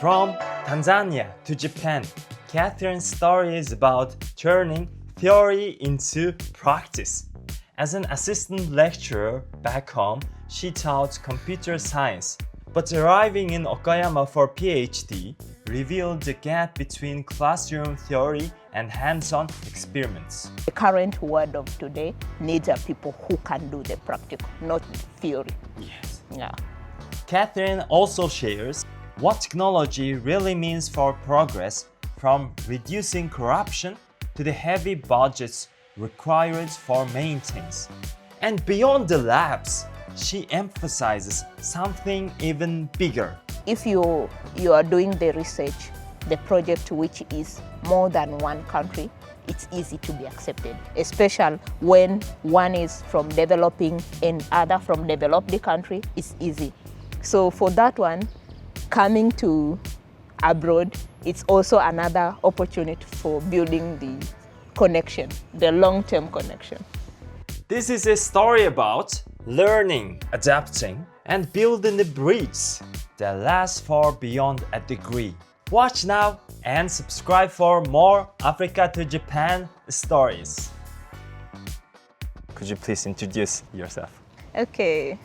From Tanzania to Japan, Catherine's story is about turning theory into practice. As an assistant lecturer back home, she taught computer science, but arriving in Okayama for PhD revealed the gap between classroom theory and hands-on experiments. The current world of today needs people who can do the practical, not theory. Yes. Yeah. Catherine also shares what technology really means for progress, from reducing corruption to the heavy budgets required for maintenance. And beyond the labs, she emphasizes something even bigger. If you are doing the research, the project which is more than one country, it's easy to be accepted, especially when one is from developing and other from developed country, it's easy. So for that one, coming to abroad, it's also another opportunity for building the connection, the long-term connection. This is a story about learning, adapting, and building the bridges that last far beyond a degree. Watch now and subscribe for more Africa to Japan stories. Could you please introduce yourself? Okay,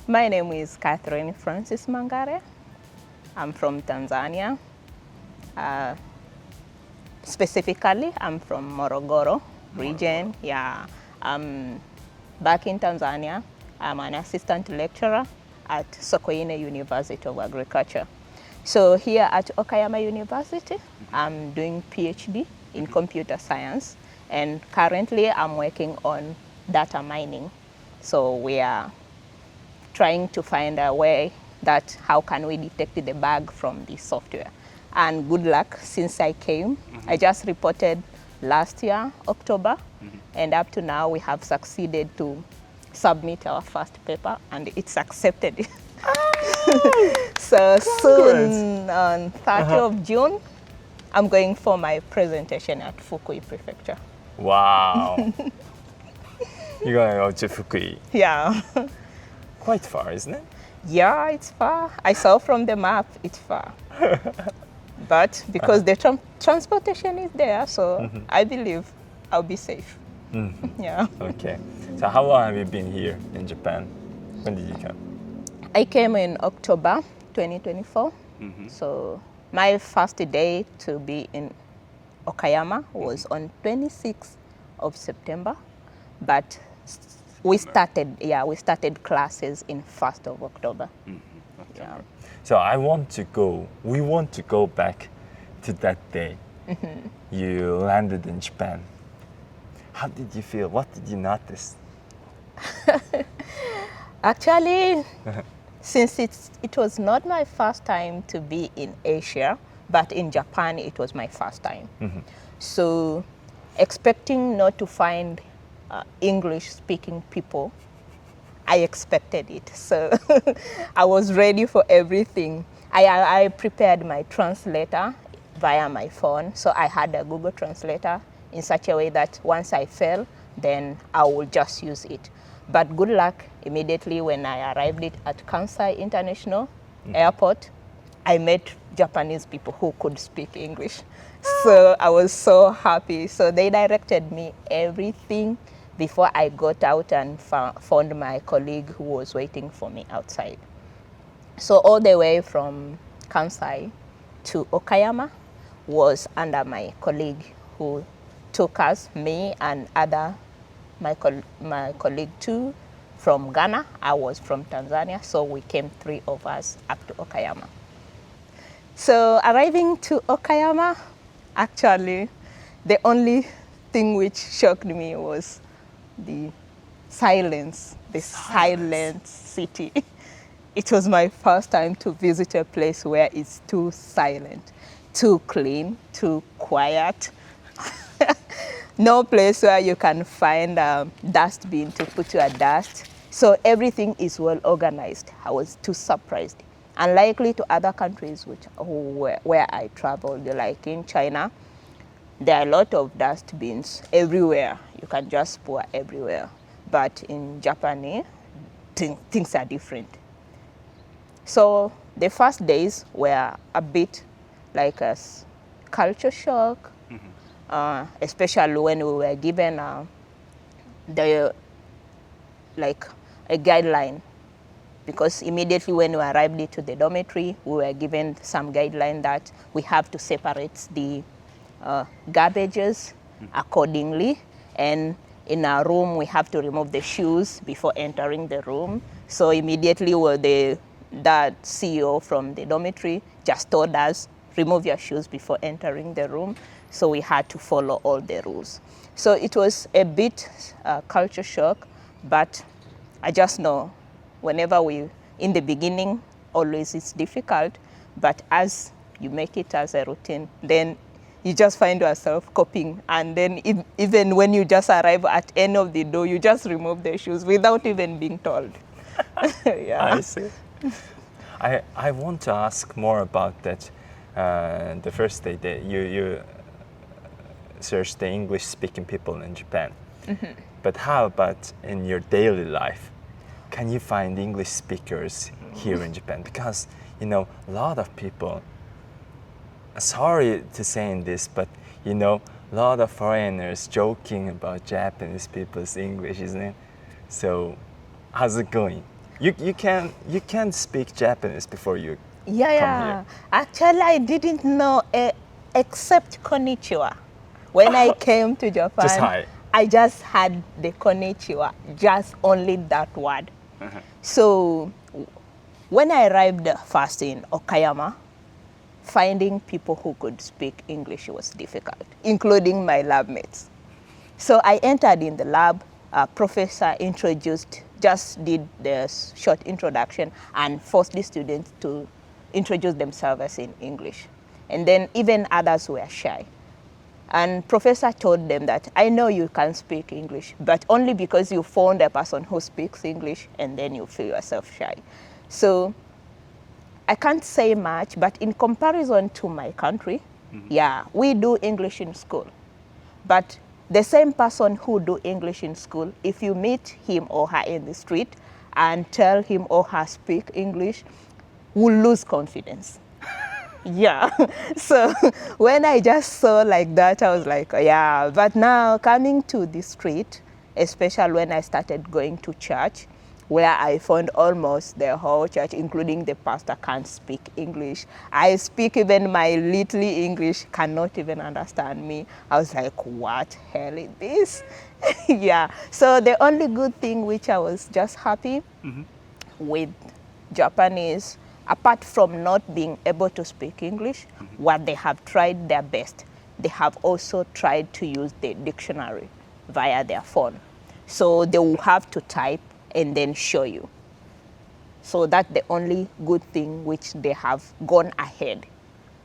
my name is Catherine Francis Mangare. I'm from Tanzania. Specifically, I'm from Morogoro region. Yeah, I'm back in Tanzania. I'm an assistant lecturer at Sokoine University of Agriculture. So here at Okayama University, I'm doing PhD in computer science, and currently I'm working on data mining. So we are trying to find a way that how can we detect the bug from the software. And good luck since I came. I just reported last year, October, and up to now we have succeeded to submit our first paper and it's accepted. So soon, on 30th of June, I'm going for my presentation at Fukui Prefecture. Wow! You're going to go to Fukui. Yeah. Quite far, isn't it? Yeah, it's far. I saw from the map, it's far. But because the transportation is there, so I believe I'll be safe. Yeah. Okay. So how long have you been here in Japan? When did you come? I came in October 2024. So my first day to be in Okayama was on 26th of September, but we started classes in 1st of October. Yeah. So we want to go back to that day. You landed in Japan. How did you feel? What did you notice? Actually, since it was not my first time to be in Asia, but in Japan it was my first time. So expecting not to find English-speaking people, I expected it. So I was ready for everything. I prepared my translator via my phone. So I had a Google Translator in such a way that once I fail, then I will just use it. But good luck, immediately when I arrived at Kansai International Airport, I met Japanese people who could speak English. So I was so happy. So they directed me everything before I got out and found my colleague who was waiting for me outside. So all the way from Kansai to Okayama was under my colleague who took us, me and my colleague too, from Ghana. I was from Tanzania, so we came 3 of us up to Okayama. So arriving to Okayama, actually, the only thing which shocked me was the silence, the silent city. It was my first time to visit a place where it's too silent, too clean, too quiet. No place where you can find a dustbin to put your dust. So everything is well organized. I was too surprised. Unlikely to other countries where I traveled, like in China, there are a lot of dustbins everywhere. You can just pour everywhere. But in Japan, things are different. So the first days were a bit like a culture shock, especially when we were given the like a guideline, because immediately when we arrived into the dormitory, we were given some guideline that we have to separate the garbages accordingly, and in our room we have to remove the shoes before entering the room. So immediately that CEO from the dormitory just told us, remove your shoes before entering the room. So we had to follow all the rules. So it was a bit culture shock, but I just know whenever in the beginning, always it's difficult, but as you make it as a routine, then you just find yourself coping. And then even when you just arrive at end of the door, you just remove the shoes without even being told. Yeah. I see. I want to ask more about that. The first day that you search the English-speaking people in Japan. But how about in your daily life? Can you find English speakers here in Japan? Because, a lot of people, sorry to saying this, but, a lot of foreigners joking about Japanese people's English, isn't it? So, how's it going? You can speak Japanese before you come here. Actually, I didn't know except konnichiwa. When I came to Japan, Just hi. I just had the konnichiwa, just only that word. So when I arrived first in Okayama, finding people who could speak English was difficult, including my lab mates. So I entered in the lab, professor just did the short introduction and forced the students to introduce themselves in English. And then even others were shy. And professor told them that, I know you can speak English, but only because you found a person who speaks English and then you feel yourself shy. So I can't say much, but in comparison to my country, we do English in school. But the same person who do English in school, if you meet him or her in the street and tell him or her speak English, will lose confidence. Yeah. So when I just saw like that, I was like, yeah. But now coming to the street, especially when I started going to church, where I found almost the whole church, including the pastor, can't speak English. I speak even my little English, cannot even understand me. I was like, what hell is this? Yeah. So the only good thing which I was just happy with Japan is, apart from not being able to speak English, what they have tried their best, they have also tried to use the dictionary via their phone. So they will have to type and then show you. So that's the only good thing which they have gone ahead.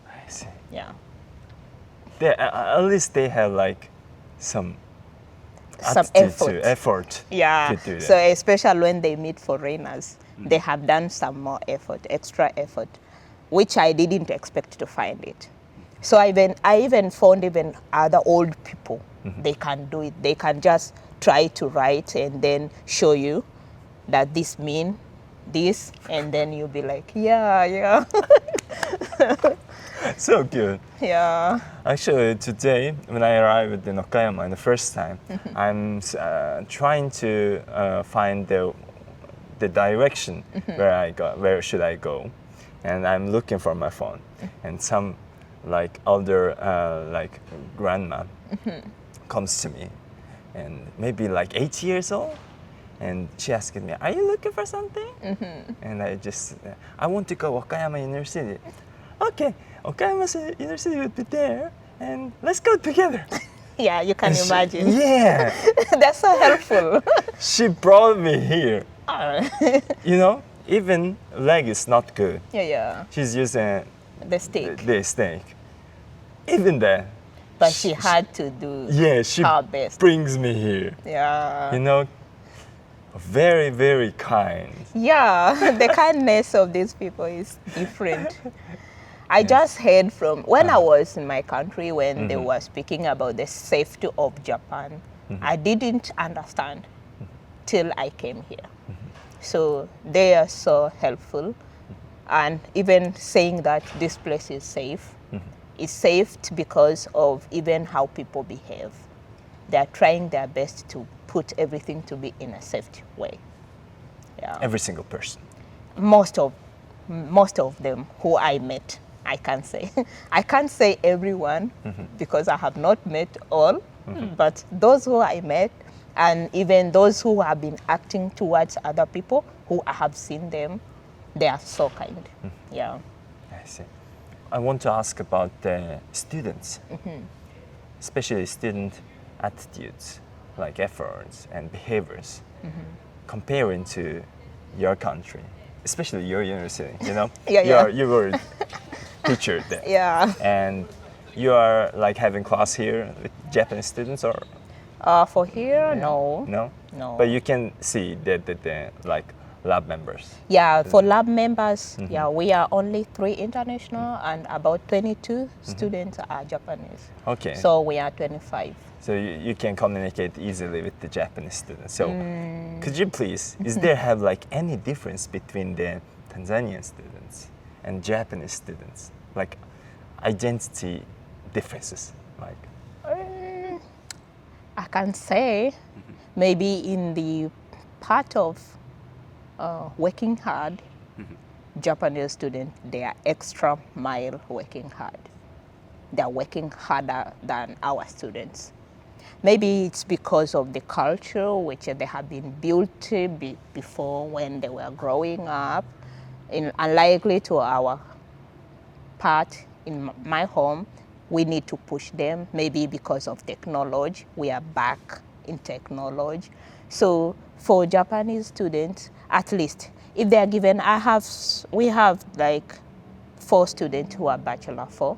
I see. Yeah. At least they have like some effort Yeah. to do that. So especially when they meet foreigners, they have done some more effort, extra effort, which I didn't expect to find it. So I even found even other old people, they can do it. They can just try to write and then show you that this mean this, and then you'll be like, yeah. So good. Yeah. Actually, today when I arrived in Okayama the first time, I'm trying to find the direction where should I go, and I'm looking for my phone, and some like older like grandma comes to me, and maybe like 80 years old, and she asked me, are you looking for something? And I want to go Okayama University. Okay, Okayama University would be there, and let's go together. Yeah, you can imagine. Yeah. That's so helpful. She brought me here. Even leg is not good. Yeah. She's using The stick. the stick. Even then. But she had to do she her best. brings me here. Yeah. Very, very kind. Yeah, the kindness of these people is different. I just heard from, when I was in my country, when they were speaking about the safety of Japan, I didn't understand till I came here. So they are so helpful. And even saying that this place is safe, it's safe because of even how people behave. They are trying their best to put everything to be in a safe way. Yeah. Every single person. Most of them who I met, I can say. I can't say everyone because I have not met all, but those who I met, and even those who have been acting towards other people who I have seen them, they are so kind. Yeah. I see. I want to ask about the students, especially student attitudes, like efforts and behaviors, comparing to your country, especially your university. You know, you were teacher there. Yeah. And you are like having class here with Japanese students, or For here, no. no? No. But you can see the like lab members. Yeah, for lab members, yeah, we are only 3 international and about 22 students are Japanese. Okay. So we are 25. So you can communicate easily with the Japanese students. So could you please, is there have like any difference between the Tanzanian students and Japanese students? Like identity differences, like? I can say maybe in the part of working hard, Japanese students, they are extra mile working hard. They are working harder than our students. Maybe it's because of the culture which they have been built before when they were growing up. Unlikely to our part in my home, we need to push them. Maybe because of technology, we are back in technology. So for Japanese students, at least if they are given, we have like 4 students who are Bachelor 4.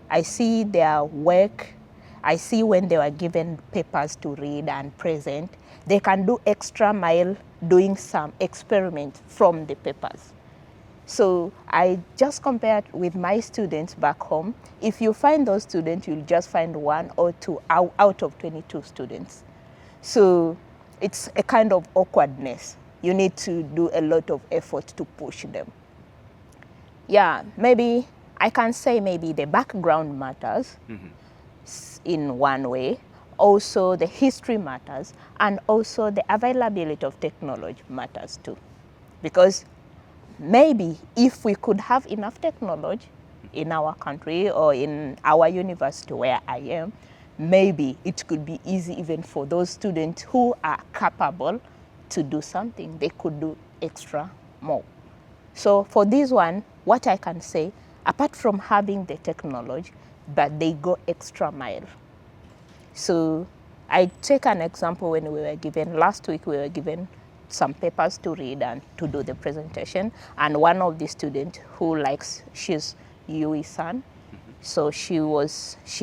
I see their work. I see when they were given papers to read and present, they can do extra mile doing some experiment from the papers. So I just compared with my students back home. If you find those students, you'll just find 1 or 2 out of 22 students. So it's a kind of awkwardness. You need to do a lot of effort to push them. Yeah, maybe I can say maybe the background matters in one way. Also the history matters, and also the availability of technology matters too. Because maybe if we could have enough technology in our country or in our university where I am, maybe it could be easy even for those students who are capable to do something. They could do extra more. So for this one, what I can say, apart from having the technology, but they go extra mile. So I take an example when we were given, last week we were given some papers to read and to do the presentation. And one of the students who likes, she's Yui-san, so she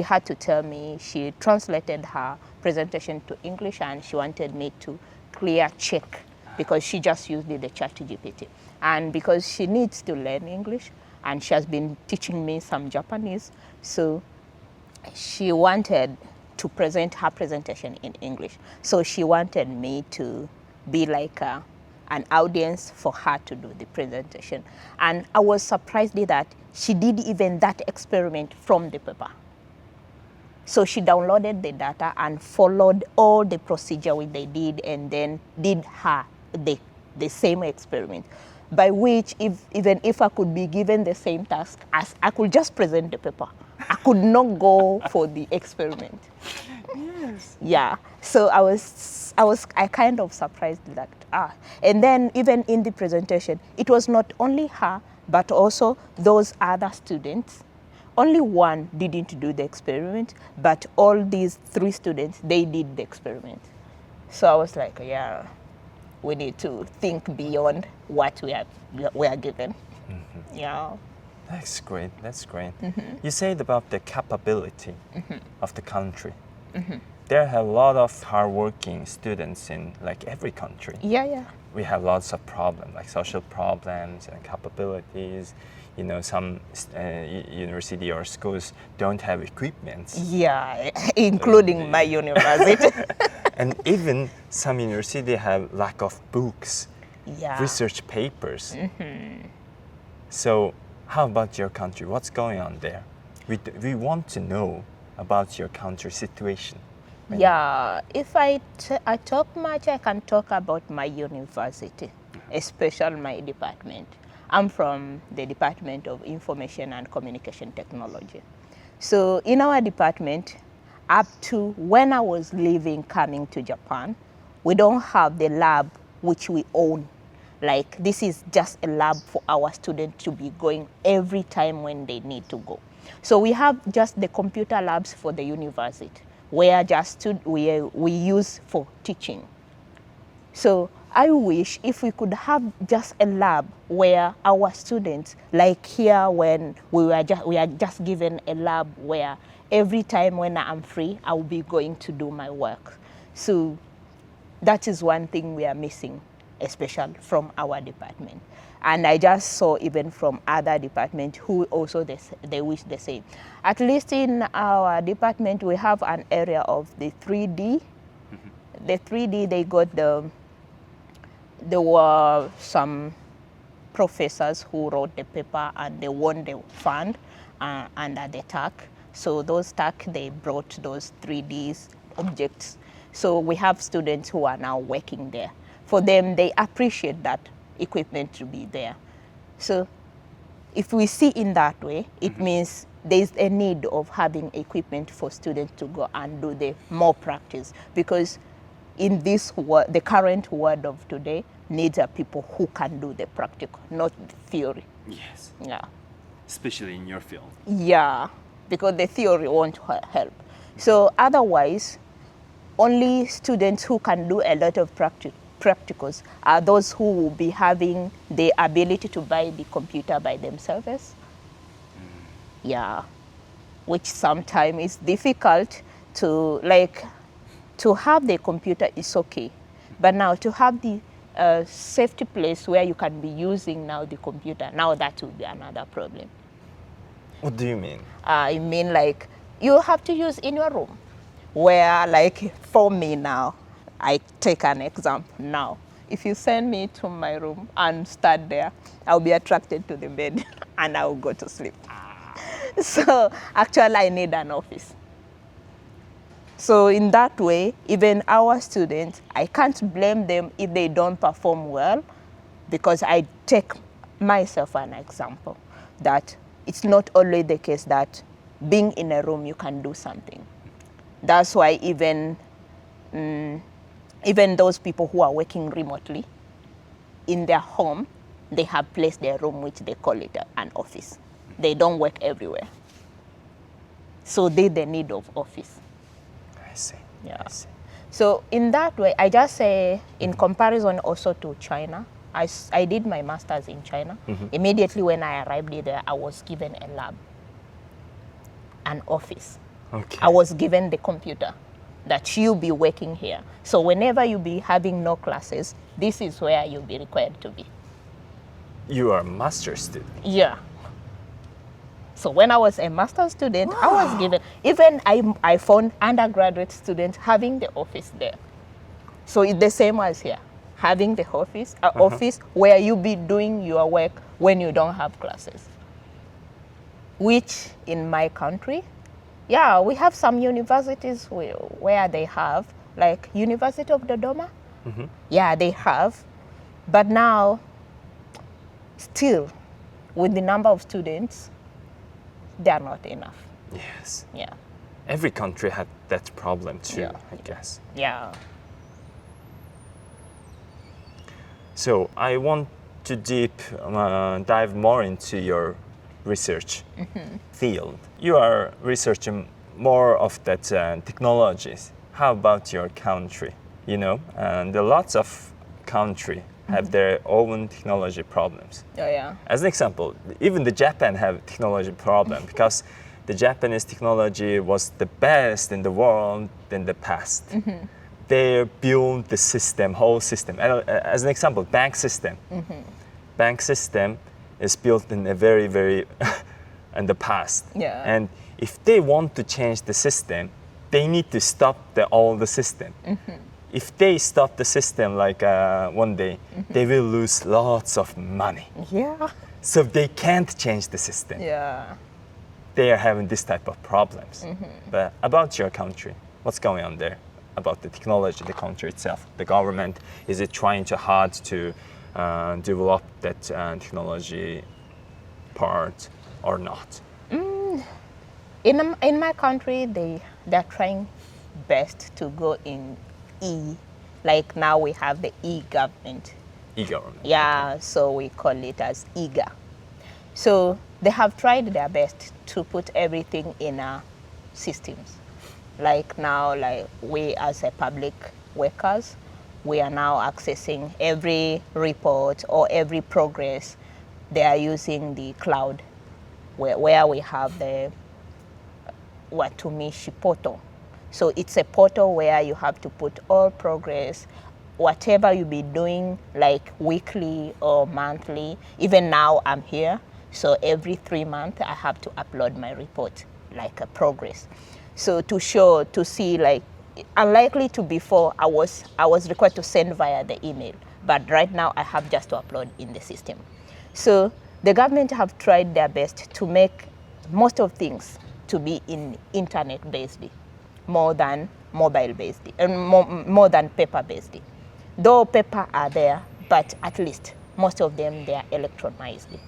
had to tell me, she translated her presentation to English and she wanted me to clear check because she just used the ChatGPT. And because she needs to learn English and she has been teaching me some Japanese, so she wanted to present her presentation in English. So she wanted me to be like an audience for her to do the presentation. And I was surprised that she did even that experiment from the paper. So she downloaded the data and followed all the procedure which they did and then did the same experiment. By which, even if I could be given the same task, as I could just present the paper. I could not go for the experiment. Yes. Yeah. So I kind of surprised that and then even in the presentation, it was not only her, but also those other students. Only one didn't do the experiment, but all these 3 students, they did the experiment. So I was like, yeah, we need to think beyond what we are given. Yeah. That's great. That's great. You said about the capability of the country. There are a lot of hardworking students in like every country. Yeah. We have lots of problems, like social problems and capabilities. You know, some university or schools don't have equipment. Yeah, including my university. And even some university have lack of books, Yeah. research papers. So how about your country? What's going on there? We want to know about your country situation. Yeah, if I talk much, I can talk about my university, especially my department. I'm from the Department of Information and Communication Technology. So in our department, up to when I was leaving, coming to Japan, we don't have the lab which we own. Like, this is just a lab for our students to be going every time when they need to go. So we have just the computer labs for the university, where just we use for teaching. So I wish if we could have just a lab where our students, like here when we are just given a lab where every time when I'm free, I will be going to do my work. So that is one thing we are missing, especially from our department. And I just saw even from other departments who also they wish the same. At least in our department, we have an area of the 3D. The 3D, they got there were some professors who wrote the paper and they won the fund under the TAC. So those TAC, they brought those 3D objects. So we have students who are now working there. For them, they appreciate that equipment to be there. So if we see in that way, it means there's a need of having equipment for students to go and do the more practice, because in this world, the current world of today needs people who can do the practical, not the theory. Yes. Yeah. Especially in your field. Yeah, because the theory won't help. So otherwise, only students who can do a lot of practicals are those who will be having the ability to buy the computer by themselves. Yeah, which sometimes is difficult to, like, to have the computer is okay, but now to have the safety place where you can be using now the computer, now that will be another problem. What do you mean? I mean, like, you have to use in your room, where, like, for me now, I take an example now. If you send me to my room and start there, I'll be attracted to the bed and I'll go to sleep. So actually I need an office. So in that way, even our students, I can't blame them if they don't perform well, because I take myself an example that it's not always the case that being in a room you can do something. That's why even those people who are working remotely, in their home, they have placed their room, which they call it an office. They don't work everywhere. So they need of office. I see. Yeah. I see. So in that way, I just say, in comparison also to China, I did my master's in China. Immediately when I arrived there, I was given a lab, an office. Okay. I was given the computer that you'll be working here. So whenever you be having no classes, this is where you'll be required to be. You are a master's student. Yeah. So when I was a master's student, I was given, even I found undergraduate students having the office there. So it's the same as here, having the office, office where you be doing your work when you don't have classes. Which in my country, yeah, we have some universities where they have, like University of Dodoma. Yeah, they have. But now, still, with the number of students, they are not enough. Yes. Yeah. Every country had that problem too, Yeah. I guess. Yeah. So I want to dive more into your research field. You are researching more of that technologies. How about your country? You know, and lots of country have their own technology problems. Oh, yeah. As an example, even the Japan have technology problem because the Japanese technology was the best in the world in the past. They built the system, whole system. As an example, bank system. Bank system is built in a very, very in the past. Yeah. And if they want to change the system, they need to stop all the system. If they stop the system like one day, they will lose lots of money. Yeah. So they can't change the system. Yeah. They are having this type of problems. But about your country, what's going on there? About the technology, the country itself, the government, is it trying too hard to develop that technology part or not? In my country, they're trying best to go in like now we have the e-government. E-government. Yeah, so we call it as eager. So they have tried their best to put everything in our systems. Like now, like we as a public workers, we are now accessing every report or every progress. They are using the cloud, where we have the Watumishi portal. So it's a portal where you have to put all progress, whatever you be doing, like weekly or monthly. Even now I'm here, so every 3 months I have to upload my report, like a progress. So to see, like, unlikely to before, I was required to send via the email, but right now I have just to upload in the system. So the government have tried their best to make most of things to be in internet-based, more than mobile-based, and more than paper-based. Though paper are there, but at least most of them, they are electronized.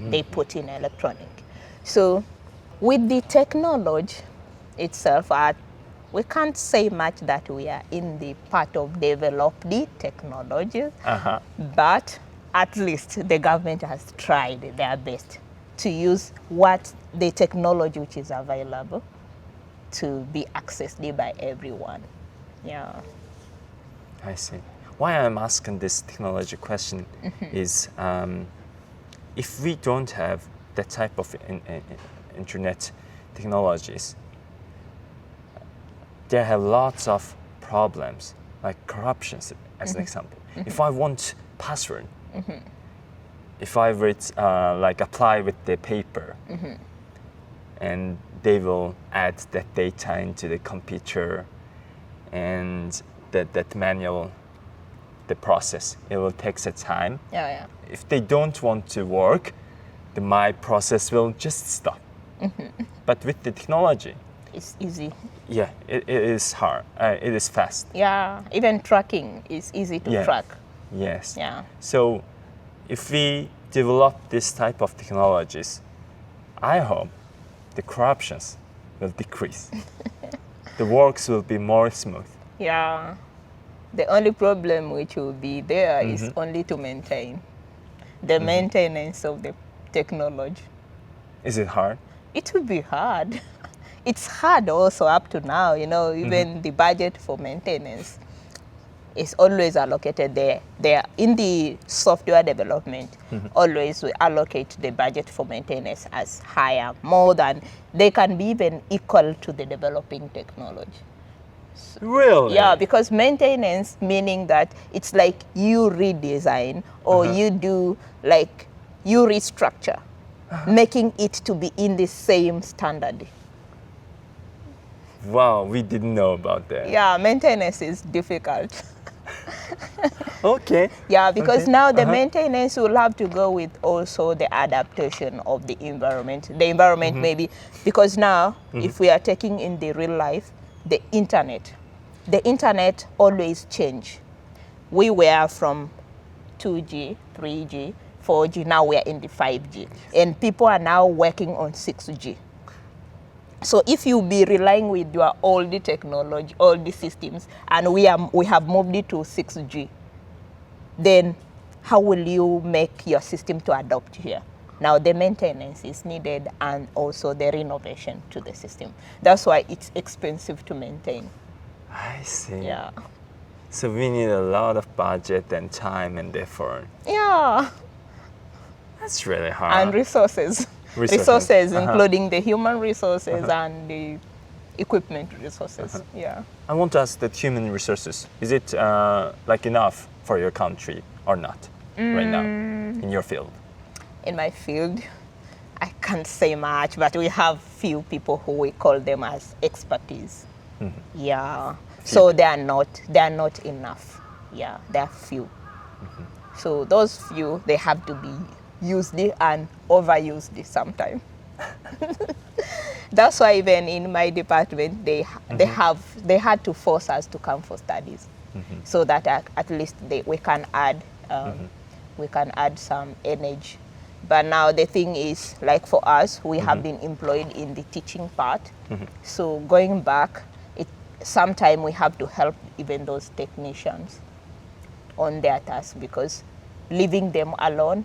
They put in electronic. So with the technology itself, we can't say much that we are in the part of develop the technology, but at least the government has tried their best to use what the technology which is available to be accessed by everyone. Yeah. I see. Why I'm asking this technology question is if we don't have that type of internet technologies, there have lots of problems, like corruptions, as an example. If I want password, if I would like apply with the paper, and they will add that data into the computer, and that manual, the process, it will take some time. Yeah. If they don't want to work, my process will just stop. But with the technology, It's easy. yeah, it is hard. It is fast. Yeah, even tracking is easy to track. Yes. Yeah. So if we develop this type of technologies, I hope the corruptions will decrease. The works will be more smooth. Yeah. The only problem which will be there is only to maintain the maintenance of the technology. Is it hard? It will be hard. It's hard also up to now, even the budget for maintenance is always allocated there. In the software development, always we allocate the budget for maintenance as higher, more than, they can be even equal to the developing technology. Really? Yeah, because maintenance, meaning that it's like you redesign or you do, like, you restructure, making it to be in the same standard. Wow, we didn't know about that. Yeah, maintenance is difficult. Okay. Yeah, because now the maintenance will have to go with also the adaptation of the environment. The environment maybe, because now if we are taking in the real life, the internet always change. We were from 2G, 3G, 4G, now we are in the 5G. And people are now working on 6G. So if you be relying with your old technology, all the systems, and we have moved it to 6G, then how will you make your system to adopt here? Now the maintenance is needed and also the renovation to the system. That's why it's expensive to maintain. I see. Yeah. So we need a lot of budget and time and effort. Yeah. That's really hard. And resources. Resources, including the human resources and the equipment resources. Yeah. I want to ask that human resources, is it like enough for your country or not right now in your field? In my field, I can't say much, but we have few people who we call them as expertise. Yeah. So they are not enough. Yeah, they are few. So those few, they have to be used it and overused it sometimes. That's why even in my department, they had to force us to come for studies, so that at least we can add some energy. But now the thing is, like for us, we have been employed in the teaching part. So going back, sometimes we have to help even those technicians on their task, because leaving them alone,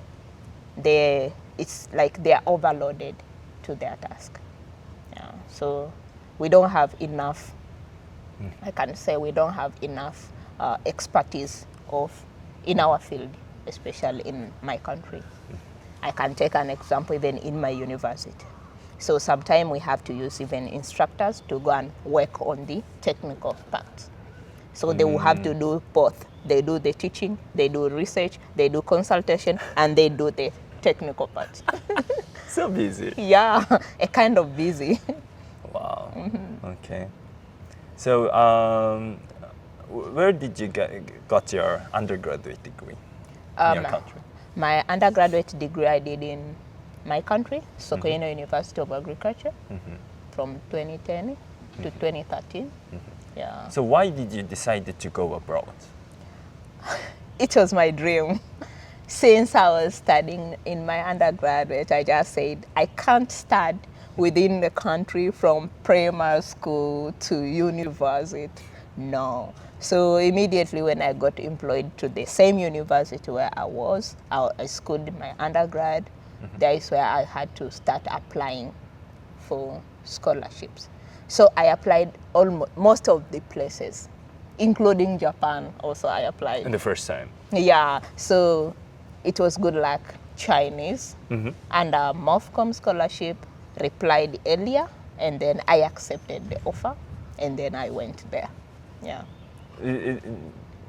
it's like they're overloaded to their task. Yeah. So we don't have enough, I can say we don't have enough expertise in our field, especially in my country. I can take an example even in my university. So sometimes we have to use even instructors to go and work on the technical parts. So they will have to do both. They do the teaching, they do research, they do consultation, and they do the technical parts. So busy. Yeah, a kind of busy. Wow. Okay. So where did you got your undergraduate degree in your country? My undergraduate degree I did in my country, Sokoine University of Agriculture, from 2010 to 2013. Yeah. So why did you decide to go abroad? It was my dream. Since I was studying in my undergraduate, I just said, I can't start within the country from primary school to university. No. So immediately when I got employed to the same university where I schooled my undergrad, that is where I had to start applying for scholarships. So I applied most of the places, including Japan. Also I applied. In the first time? Yeah. So it was good luck. Chinese and a MOFCOM scholarship replied earlier, and then I accepted the offer, and then I went there. Yeah.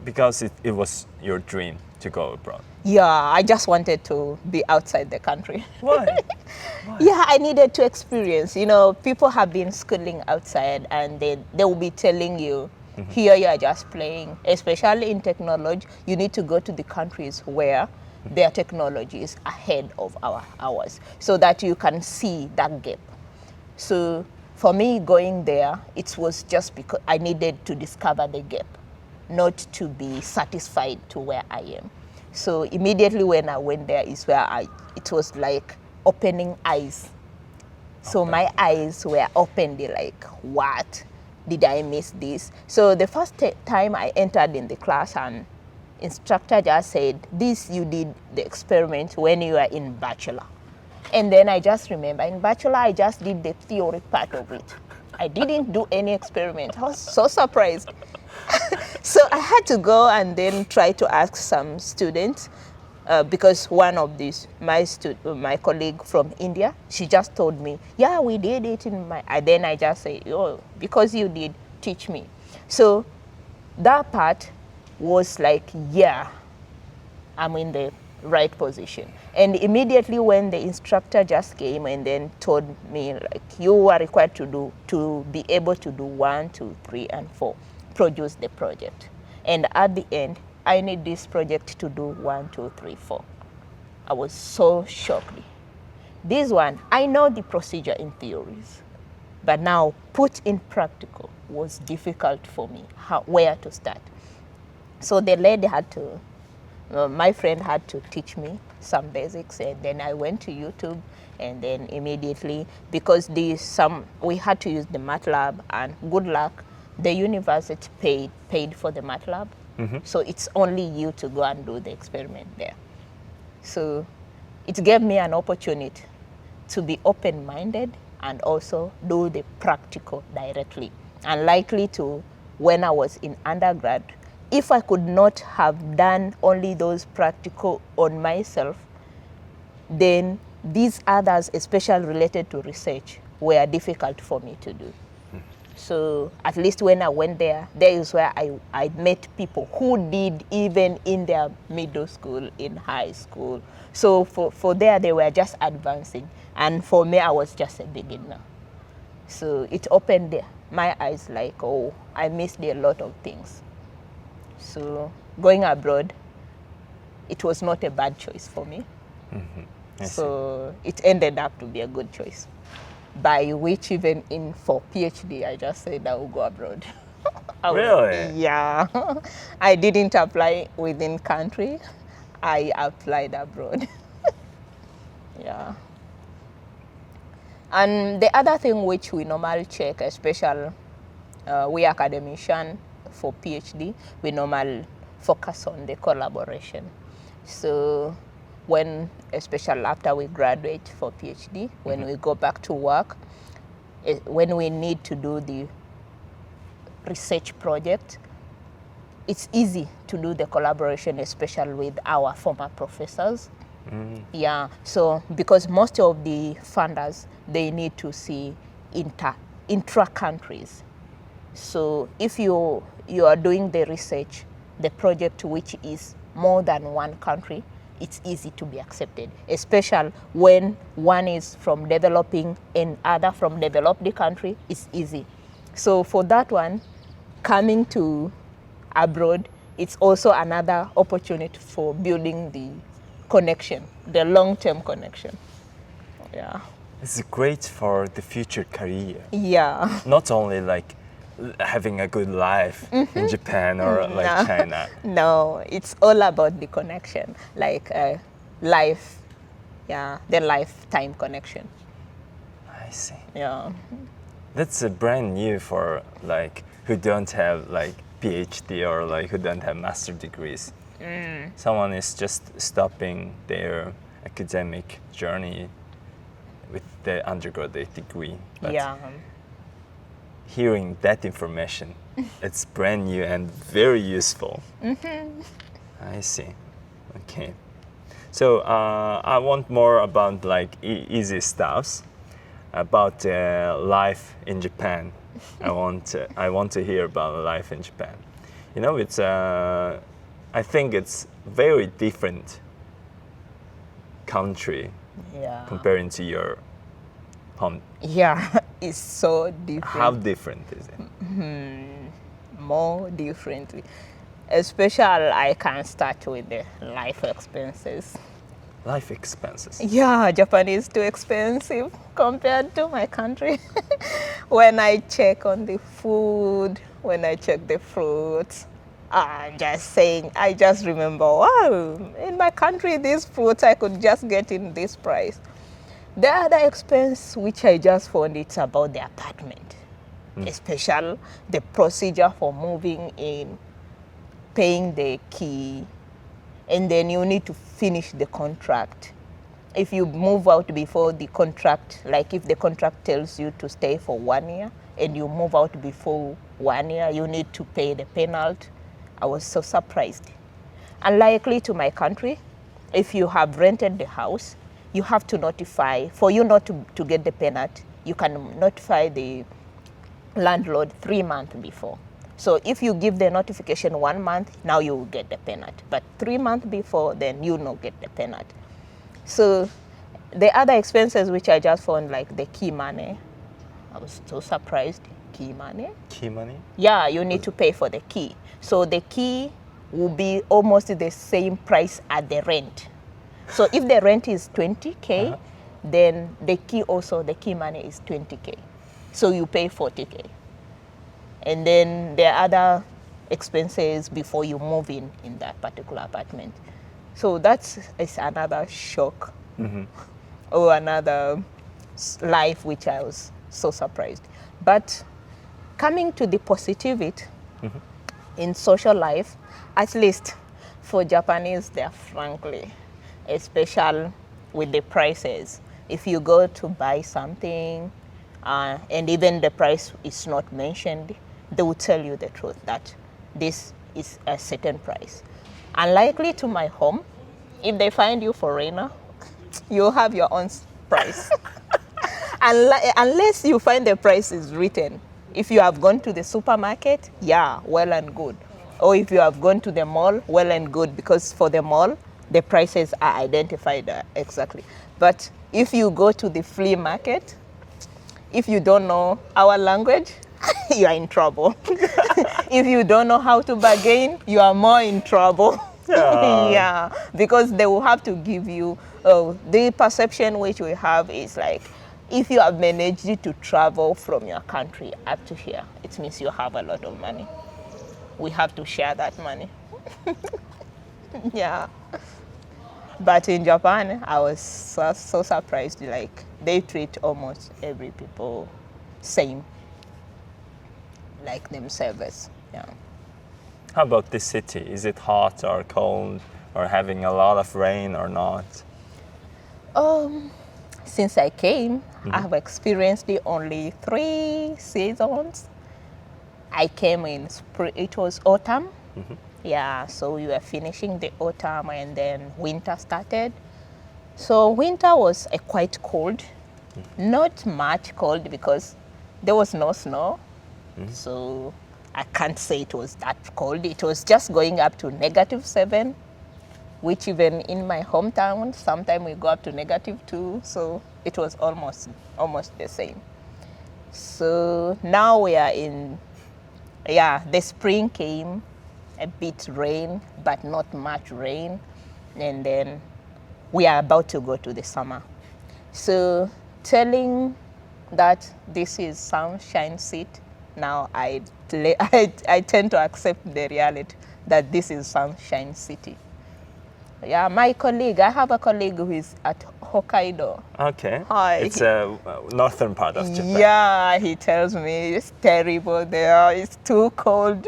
Because it was your dream to go abroad? Yeah, I just wanted to be outside the country. Why? Why? Yeah, I needed to experience. You know, people have been schooling outside, and they will be telling you, here you are just playing. Especially in technology, you need to go to the countries where their technology is ahead of ours, so that you can see that gap. So for me, going there, it was just because I needed to discover the gap, not to be satisfied to where I am. So immediately when I went there is where it was like opening eyes. So my eyes were opened, like, what? Did I miss this? So the first time I entered in the class, and instructor just said, this you did the experiment when you were in bachelor. And then I just remember, in bachelor, I just did the theory part of it. I didn't do any experiment. I was so surprised. So I had to go and then try to ask some students, because one of these, my colleague from India, she just told me, yeah, we did it in my, and then I just say, oh, because you did, teach me. So that part was like, yeah, I'm in the right position. And immediately when the instructor just came and then told me, like, you are required to be able to do 1, 2, 3, and 4, produce the project. And at the end, I need this project to do 1, 2, 3, 4. I was so shocked. This one, I know the procedure in theories, but now put in practical was difficult for me, where to start. So the lady had to, my friend had to teach me some basics, and then I went to YouTube, and then immediately, because we had to use the MATLAB, and good luck, the university paid for the MATLAB, so it's only you to go and do the experiment there. So it gave me an opportunity to be open-minded and also do the practical directly. And likely to, when I was in undergrad, if I could not have done only those practical on myself, then these others, especially related to research, were difficult for me to do. So at least when I went there is where I met people who did even in their middle school, in high school. So for there, they were just advancing. And for me, I was just a beginner. So it opened my eyes, like, oh, I missed a lot of things. So going abroad, it was not a bad choice for me. I see. So it ended up to be a good choice. By which even in for PhD, I just said I will go abroad. Really? Yeah. I didn't apply within country. I applied abroad. Yeah. And the other thing which we normally check, especially we academician for PhD, we normally focus on the collaboration. So when, especially after we graduate for PhD, when we go back to work, when we need to do the research project, it's easy to do the collaboration, especially with our former professors. Yeah, so because most of the funders, they need to see intra-countries. So if you are doing the research, the project which is more than one country, it's easy to be accepted, especially when one is from developing and other from developed country, it's easy. So for that one, coming to abroad, it's also another opportunity for building the connection, the long-term connection. Yeah. It's great for the future career. Yeah. Not only like having a good life in Japan or like China. No, it's all about the connection, like life, yeah, the lifetime connection. I see. Yeah. That's brand new for like who don't have like PhD or like who don't have master degrees. Someone is just stopping their academic journey with the undergraduate degree. But Yeah. hearing that information, it's brand new and very useful. I see. Okay. So I want more about like easy stuffs about life in Japan. I want to hear about life in Japan. You know, it's I think it's very different country Yeah. comparing to your home. Yeah, it's so different. How different is it? More differently. Especially, I can start with the life expenses. Life expenses. Yeah, Japan is too expensive compared to my country. When I check on the food, when I check the fruits, I'm just saying, I just remember, wow, in my country, these fruits I could just get in this price. The other expense which I just found, it's about the apartment, especially the procedure for moving in, paying the key, and then you need to finish the contract. If you move out before the contract, like if the contract tells you to stay for 1 year and you move out before 1 year, you need to pay the penalty. I was so surprised. Unlikely to my country, if you have rented the house, you have to notify, for you not to get the penalty, you can notify the landlord 3 months before. So if you give the notification 1 month, now you will get the penalty. But 3 months before, then you not get the penalty. So the other expenses which I just found, like the key money, I was so surprised. Key money? Key money? Yeah, you need to pay for the key. So the key will be almost the same price as the rent. So if the rent is 20K, then the key also, the key money is 20K. So you pay 40K. And then there are other expenses before you move in that particular apartment. So that's another shock or another life which I was so surprised. But coming to the positivity in social life, at least for Japanese, they're frankly, especially with the prices. If you go to buy something and even the price is not mentioned, they will tell you the truth that this is a certain price. Unlikely to my home, if they find you foreigner, you have your own price. Unless you find the price is written. If you have gone to the supermarket, yeah, well and good. Or if you have gone to the mall, well and good, because for the mall, the prices are identified exactly. But if you go to the flea market, if you don't know our language, you are in trouble. If you don't know how to bargain, you are more in trouble. Yeah. Yeah, because they will have to give you the perception which we have is like if you have managed to travel from your country up to here, it means you have a lot of money. We have to share that money. Yeah. But in Japan, I was so surprised. Like they treat almost every people same, like themselves. Yeah. How about this city? Is it hot or cold or having a lot of rain or not? Since I came, I have experienced the only 3 seasons. I came in spring. It was autumn. Yeah, so we were finishing the autumn and then winter started. So winter was quite cold, not much cold because there was no snow. So I can't say it was that cold. It was just going up to -7, which even in my hometown, sometimes we go up to -2. So it was almost the same. So now we are in, the spring came, a bit rain, but not much rain. And then we are about to go to the summer. So telling that this is Sunshine City, now I tend to accept the reality that this is Sunshine City. Yeah, I have a colleague who is at Hokkaido. Okay. Hi. It's a northern part of Japan. Yeah, he tells me it's terrible there. It's too cold,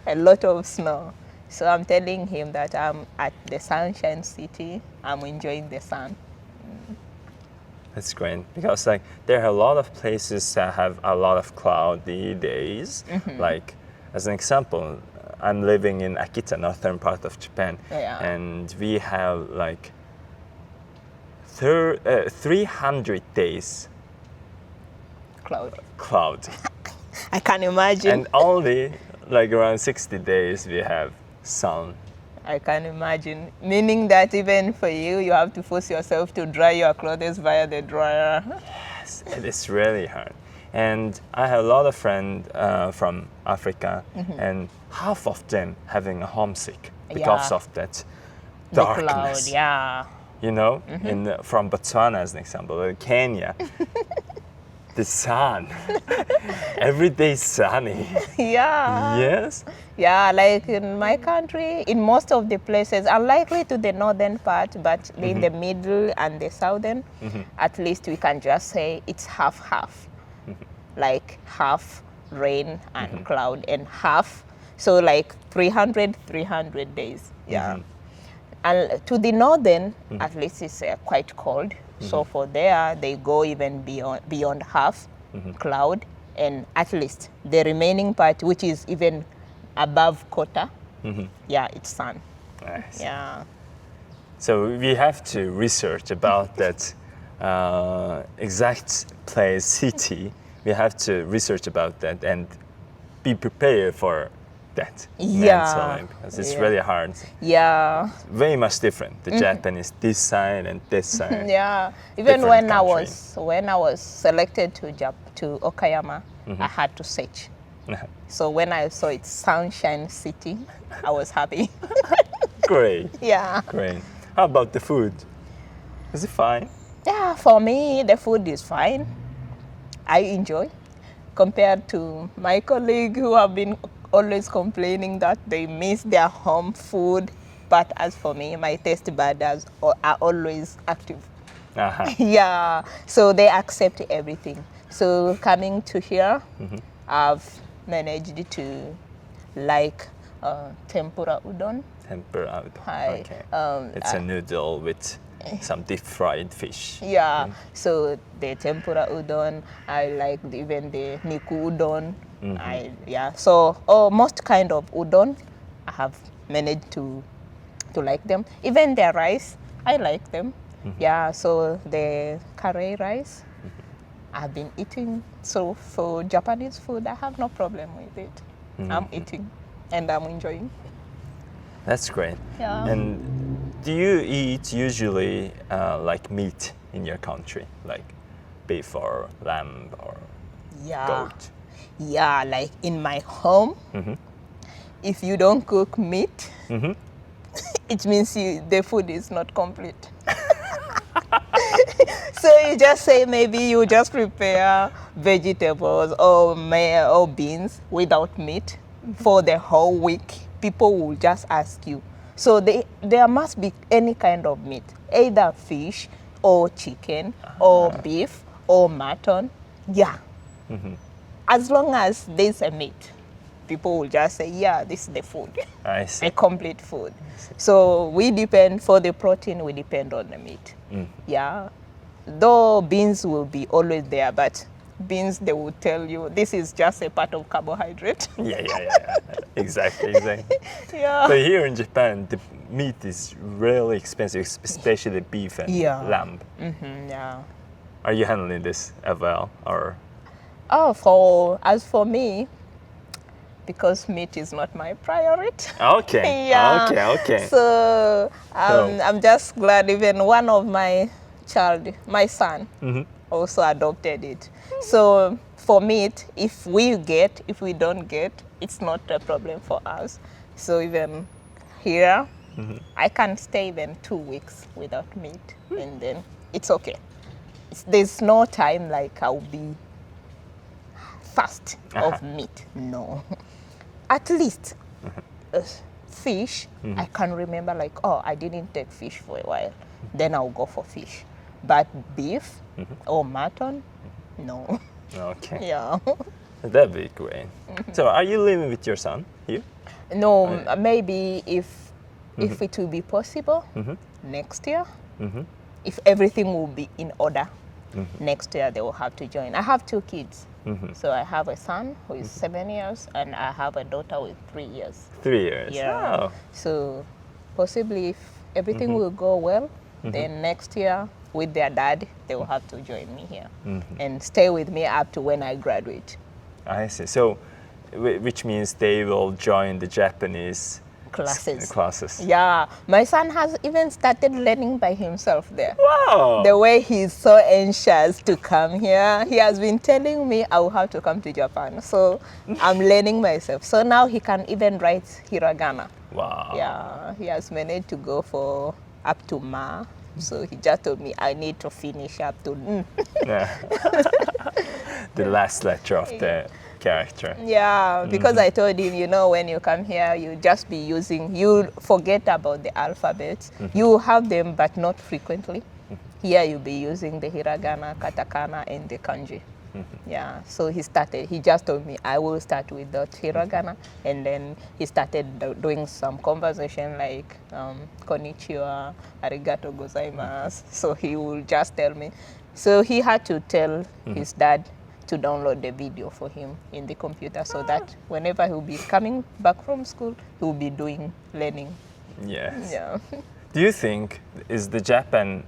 a lot of snow. So I'm telling him that I'm at the Sunshine City. I'm enjoying the sun. That's great because like there are a lot of places that have a lot of cloudy days. Like as an example, I'm living in Akita, northern part of Japan, and we have like 300 days cloudy. I can imagine. And only like around 60 days we have sun. I can imagine. Meaning that even for you, you have to force yourself to dry your clothes via the dryer. Yes, it is really hard. And I have a lot of friends from Africa, and half of them having a homesick because of that darkness. The cloud, You know, from Botswana as an example, or Kenya, the sun, every day sunny. Yeah. Yes. Yeah, like in my country, in most of the places, unlikely to the northern part, but in the middle and the southern, at least we can just say it's half-half. Like half rain and cloud and half, so like 300 days. Yeah. And to the northern, at least it's quite cold. So for there, they go even beyond half cloud, and at least the remaining part, which is even above quarter, it's sun. Nice. Yeah. So we have to research about that exact place, city. We have to research about that and be prepared for that mentally, because it's really hard. Yeah. It's very much different. The Japanese this side and this side. Yeah. Even when country. I was selected to Okayama, I had to search. So when I saw it's Sunshine City, I was happy. Great. Yeah. Great. How about the food? Is it fine? Yeah, for me, the food is fine. I enjoy, compared to my colleague who have been always complaining that they miss their home food. But as for me, my taste buds are always active. Yeah, so they accept everything. So coming to here, I've managed to like tempura udon. Tempura udon. Hi. Okay. It's a noodle with some deep fried fish. Yeah. So the tempura udon, I like even the niku udon. So most kind of udon, I have managed to like them. Even their rice, I like them. Yeah. So the curry rice, I've been eating. So for Japanese food, I have no problem with it. I'm eating and I'm enjoying. That's great. Yeah. And do you eat usually like meat in your country, like beef or lamb or goat? Yeah, like in my home, if you don't cook meat, it means the food is not complete. So you just say maybe you just prepare vegetables or beans without meat for the whole week. People will just ask you. So there must be any kind of meat, either fish or chicken or beef or mutton. Yeah. As long as there's a meat, people will just say, yeah, this is the food. I see. A complete food. So we depend, for the protein, we depend on the meat. Yeah. Though beans will be always there, but beans, they will tell you this is just a part of carbohydrate. Yeah. Exactly. Yeah. But here in Japan, the meat is really expensive, especially beef and lamb. Yeah. Are you handling this as well, or? Oh, as for me, because meat is not my priority. Okay. Yeah. Okay. So I'm just glad even one of my son, also adopted it. So for meat, if we don't get, it's not a problem for us. So even here, I can stay even 2 weeks without meat, and then it's okay. There's no time like I'll be fast of meat. No. At least fish, I can remember like, oh, I didn't take fish for a while. Then I'll go for fish. But beef or mutton, no. Okay. Yeah. That'd be great. So are you living with your son here? No, maybe if it will be possible next year, if everything will be in order, next year they will have to join. I have 2 kids. So I have a son who is 7 years, and I have a daughter with 3 years. 3 years. Yeah. Oh. So possibly if everything will go well, then next year with their dad, they will have to join me here and stay with me up to when I graduate. I see. So, which means they will join the Japanese classes. Yeah, my son has even started learning by himself there. Wow! The way he's so anxious to come here, he has been telling me I will have to come to Japan. So I'm learning myself. So now he can even write hiragana. Wow! Yeah, he has managed to go for up to ma. So he just told me I need to finish up to the last letter of the character. Yeah, because I told him, when you come here, you just be you forget about the alphabets. You have them, but not frequently. Here you'll be using the hiragana, katakana, and the kanji. Yeah, so he just told me I will start with the hiragana, and then he started doing some conversation like konnichiwa, arigato gozaimasu. So he will just tell me. So he had to tell his dad to download the video for him in the computer, so that whenever he'll be coming back from school, he'll be learning. Yes. Yeah. Do you think is the Japan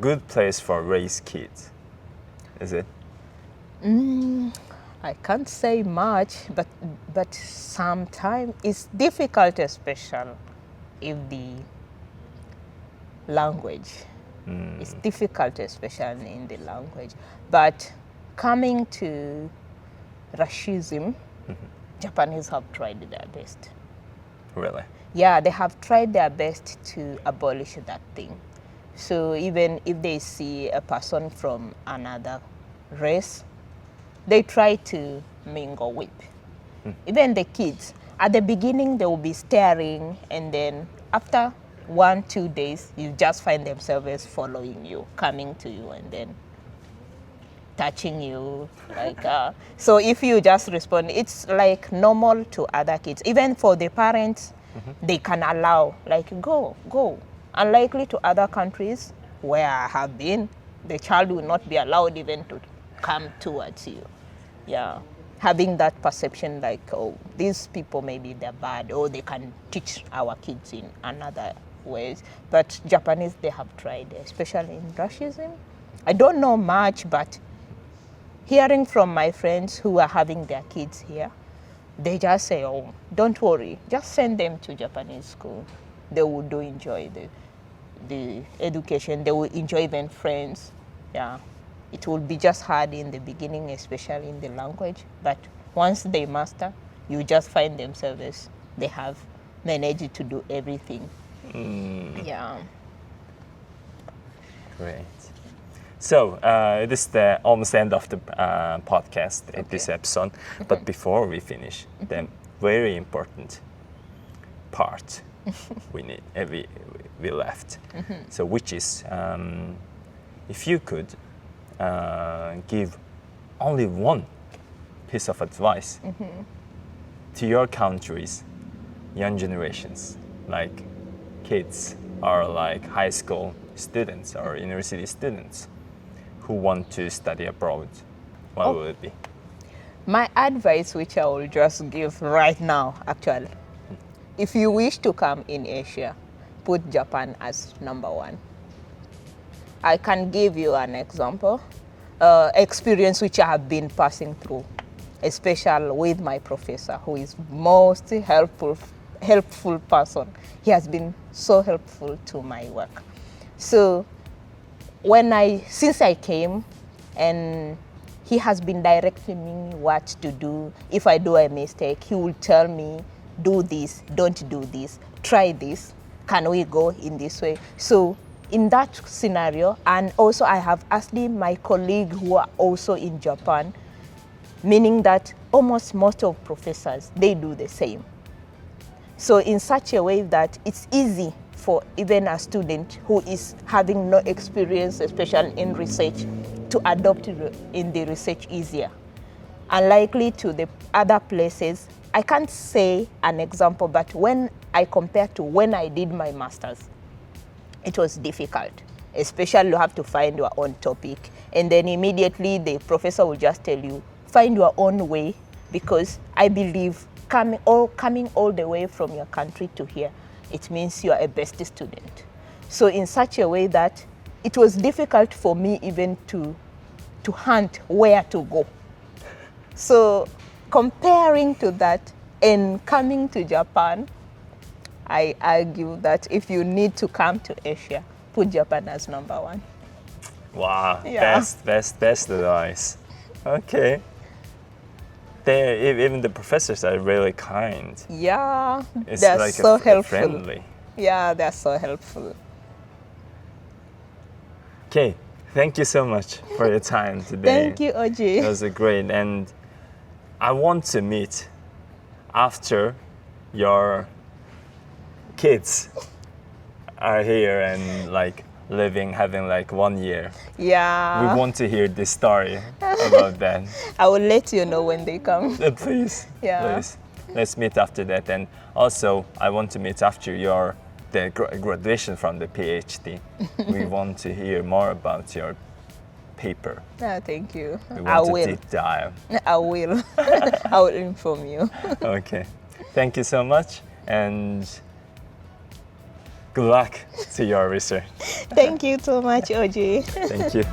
good place for raise kids? Is it? I can't say much, but sometimes it's difficult, especially if the language. It's difficult, especially in the language. But coming to racism, Japanese have tried their best. Really? Yeah, they have tried their best to abolish that thing. So even if they see a person from another race, they try to mingle with. Even the kids, at the beginning they will be staring, and then after 1-2 days, you just find themselves following you, coming to you, and then touching you. So if you just respond, it's like normal to other kids. Even for the parents, they can allow, go. Unlikely to other countries where I have been, the child will not be allowed even to come towards you. Yeah, having that perception these people maybe they're bad, or they can teach our kids in another ways. But Japanese, they have tried, especially in racism. I don't know much, but hearing from my friends who are having their kids here, they just say, oh, don't worry, just send them to Japanese school. They will enjoy the education. They will enjoy even friends. Yeah, it will be just hard in the beginning, especially in the language. But once they master, you just find themselves, they have manage to do everything. Yeah. Great. So it is the almost end of the podcast at this episode. But before we finish, the very important part we left. So which is if you could give only one piece of advice to your country's young generations, like kids or like high school students or university students who want to study abroad, what would it be? My advice, which I will just give right now, actually, if you wish to come in Asia, put Japan as number one. I can give you an example, experience which I have been passing through, especially with my professor, who is most helpful person. He has been so helpful to my work. So since I came, and he has been directing me what to do. If I do a mistake, he will tell me, do this, don't do this, try this, can we go in this way? So in that scenario, and also I have asked my colleagues who are also in Japan, meaning that almost most of professors, they do the same. So in such a way that it's easy for even a student who is having no experience, especially in research, to adopt in the research easier. Unlikely to the other places, I can't say an example, but when I compare to when I did my master's, it was difficult. Especially you have to find your own topic, and then immediately the professor will just tell you, find your own way, because I believe coming all the way from your country to here, it means you are a best student. So in such a way that it was difficult for me even to hunt where to go. So comparing to that and coming to Japan, I argue that if you need to come to Asia, put Japan as number one. Wow, Yeah. best advice. Okay. Even the professors are really kind. Yeah, It's they're like so helpful. friendly. Yeah, they're so helpful. Okay, thank you so much for your time today. Thank you, Oji. It was great, and I want to meet after your kids are here and like having like 1 year. Yeah. We want to hear this story about that. I will let you know when they come. Please, Yeah. please. Let's meet after that, and also I want to meet after the graduation from the PhD. We want to hear more about your paper. Thank you. We I want to will. deep dive. I will. I will inform you. Okay. Thank you so much, and good luck to your research. Thank you so much, Oji. Thank you.